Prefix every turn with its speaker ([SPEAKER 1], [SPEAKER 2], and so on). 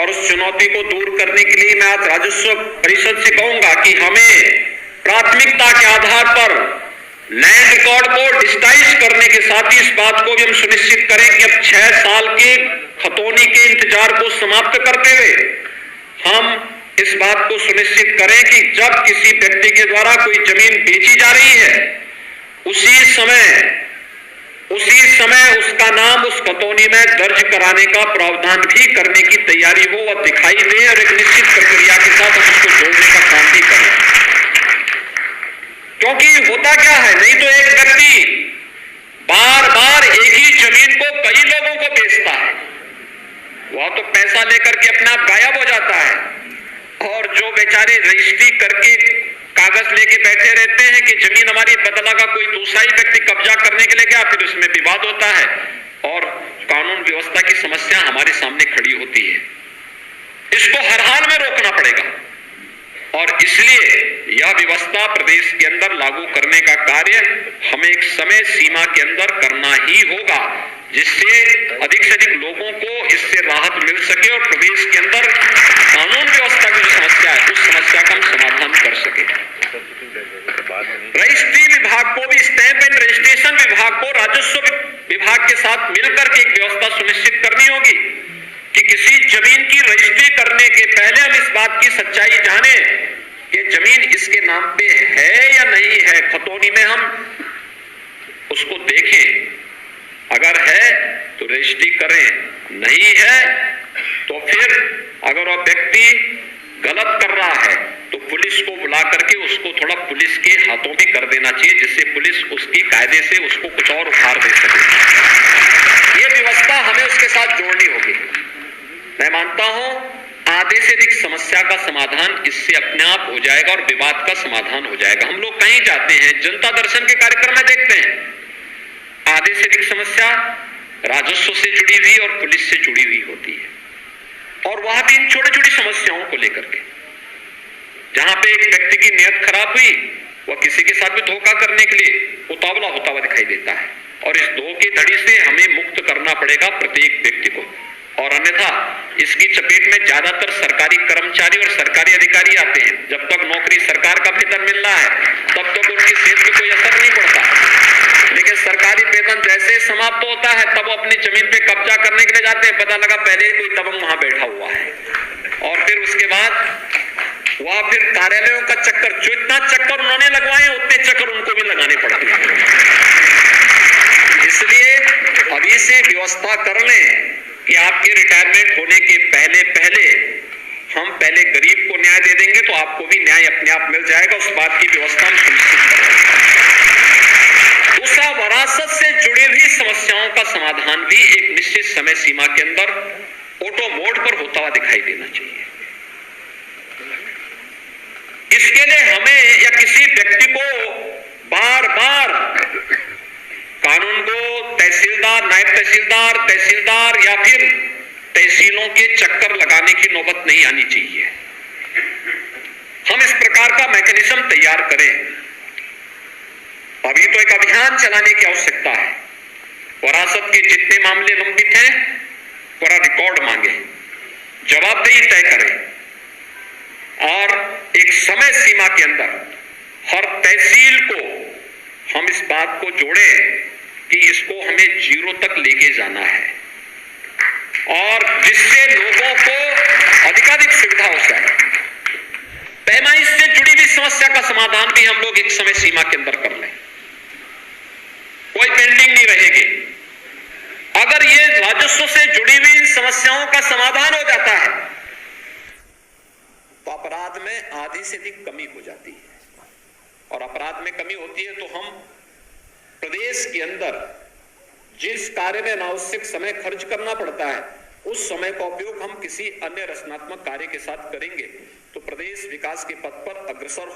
[SPEAKER 1] और उस चुनौती को दूर करने के लिए मैं आज राजस्व परिषद से कहूंगा कि हमें प्राथमिकता के आधार पर लैंड रिकॉर्ड को डिजिटाइज करने के साथ ही इस बात को भी हम सुनिश्चित करें कि अब 6 साल के खतौनी के इंतजार को समाप्त करते हुए हम इस बात को सुनिश्चित करें कि जब किसी व्यक्ति के द्वारा कोई जमीन बेची जा रही है उसी समय उसका नाम उस खतौनी में दर्ज कराने का प्रावधान भी करने की तैयारी हो और दिखाई दे और एक निश्चित प्रक्रिया के साथ हम उसको जोड़ने का काम भी करें। क्योंकि होता क्या है, नहीं तो एक व्यक्ति बार बार एक ही जमीन को कई लोगों को बेचता है, वह तो पैसा लेकर के अपने आप गायब हो जाता है, और जो बेचारे रजिस्ट्री करके कागज लेके बैठे रहते हैं कि जमीन हमारी बदला का कोई दूसरा ही व्यक्ति कब्जा करने के लिए गया, फिर उसमें विवाद होता है और कानून व्यवस्था की समस्या हमारे सामने खड़ी होती है। इसको हर हाल में रोकना पड़ेगा और इसलिए यह व्यवस्था प्रदेश के अंदर लागू करने का कार्य हमें एक समय सीमा के अंदर करना ही होगा, जिससे अधिक से अधिक लोगों को इससे राहत मिल सके और प्रदेश के अंदर कानून व्यवस्था की जो समस्या है उस समस्या का हम समाधान कर सके। रजिस्ट्री विभाग को भी, स्टैंप एंड रजिस्ट्रेशन विभाग को राजस्व विभाग के साथ मिलकर के एक व्यवस्था सुनिश्चित करनी होगी कि किसी जमीन की रजिस्ट्री करने के पहले हम इस बात की सच्चाई जाने कि जमीन इसके नाम पे है या नहीं है। खतौनी में हम उसको देखें, अगर है तो रजिस्ट्री करें, नहीं है तो फिर अगर वह व्यक्ति गलत कर रहा है तो पुलिस को बुला करके उसको थोड़ा पुलिस के हाथों भी कर देना चाहिए, जिससे पुलिस उसकी कायदे से उसको कुछ और उखाड़ दे सके। ये व्यवस्था हमें उसके साथ जोड़नी होगी। मैं मानता हूं आधे से अधिक समस्या का समाधान इससे अपने आप हो जाएगा और विवाद का समाधान हो जाएगा। हम लोग कहीं जाते हैं, जनता दर्शन के कार्यक्रम में देखते हैं, आधे से अधिक समस्या राजस्व से जुड़ी हुई और पुलिस से जुड़ी हुई होती है, और वहां भी इन छोटी छोटी समस्याओं को लेकर के जहां पे एक व्यक्ति की नियत खराब हुई, वह किसी के साथ भी धोखा करने के लिए उतावला होता हुआ दिखाई देता है, और इस धोखाधड़ी से हमें मुक्त करना पड़ेगा प्रत्येक व्यक्ति को। और अन्यथा इसकी चपेट में ज्यादातर सरकारी कर्मचारी और सरकारी अधिकारी आते हैं। जब तक नौकरी सरकार का वेतन मिल रहा है तब तक उनकी सेहत पे कोई असर नहीं पड़ता, लेकिन सरकारी वेतन जैसे समाप्त होता है तब वो अपनी जमीन पे कब्जा करने के लिए जाते हैं। पता लगा पहले कोई दबंग वहां बैठा हुआ है, और फिर उसके बाद वह फिर कार्यालयों का चक्कर, जो इतना चक्कर उन्होंने लगवाए उतने चक्कर उनको भी लगाने पड़ते हैं। इसलिए अभी से व्यवस्था कर लें कि आपके रिटायरमेंट होने के पहले हम पहले गरीब को न्याय दे देंगे तो आपको भी न्याय अपने आप मिल जाएगा। उस बात की व्यवस्था हम सुनिश्चित करेंगे। दूसरा, वरासत से जुड़ी हुई समस्याओं का समाधान भी एक निश्चित समय सीमा के अंदर ऑटो मोड पर होता हुआ दिखाई देना चाहिए। इसके लिए हमें या किसी व्यक्ति को बार बार कानून को तहसीलदार, नायब तहसीलदार, तहसीलदार या फिर तहसीलों के चक्कर लगाने की नौबत नहीं आनी चाहिए। हम इस प्रकार का मैकेनिज्म तैयार करें। अभी तो एक अभियान चलाने की आवश्यकता है। वरासत के जितने मामले लंबित हैं पूरा रिकॉर्ड मांगे, जवाबदेही तय करें और एक समय सीमा के अंदर हर तहसील को हम इस बात को जोड़ें कि इसको हमें 0 तक लेके जाना है, और जिससे लोगों को अधिकाधिक सुविधा हो सके। पैमाइश से जुड़ी हुई समस्या का समाधान भी हम लोग एक समय सीमा के अंदर कर लें, कोई पेंडिंग नहीं रहेगी। अगर ये राजस्व से जुड़ी हुई समस्याओं का समाधान हो जाता है तो अपराध में आधी से अधिक कमी हो जाती है, और अपराध में कमी होती है तो हम प्रदेश के अंदर जिस कार्य में अनावश्यक समय खर्च करना पड़ता है उस समय का उपयोग हम किसी अन्य रचनात्मक कार्य के साथ करेंगे तो प्रदेश विकास के पथ पर अग्रसर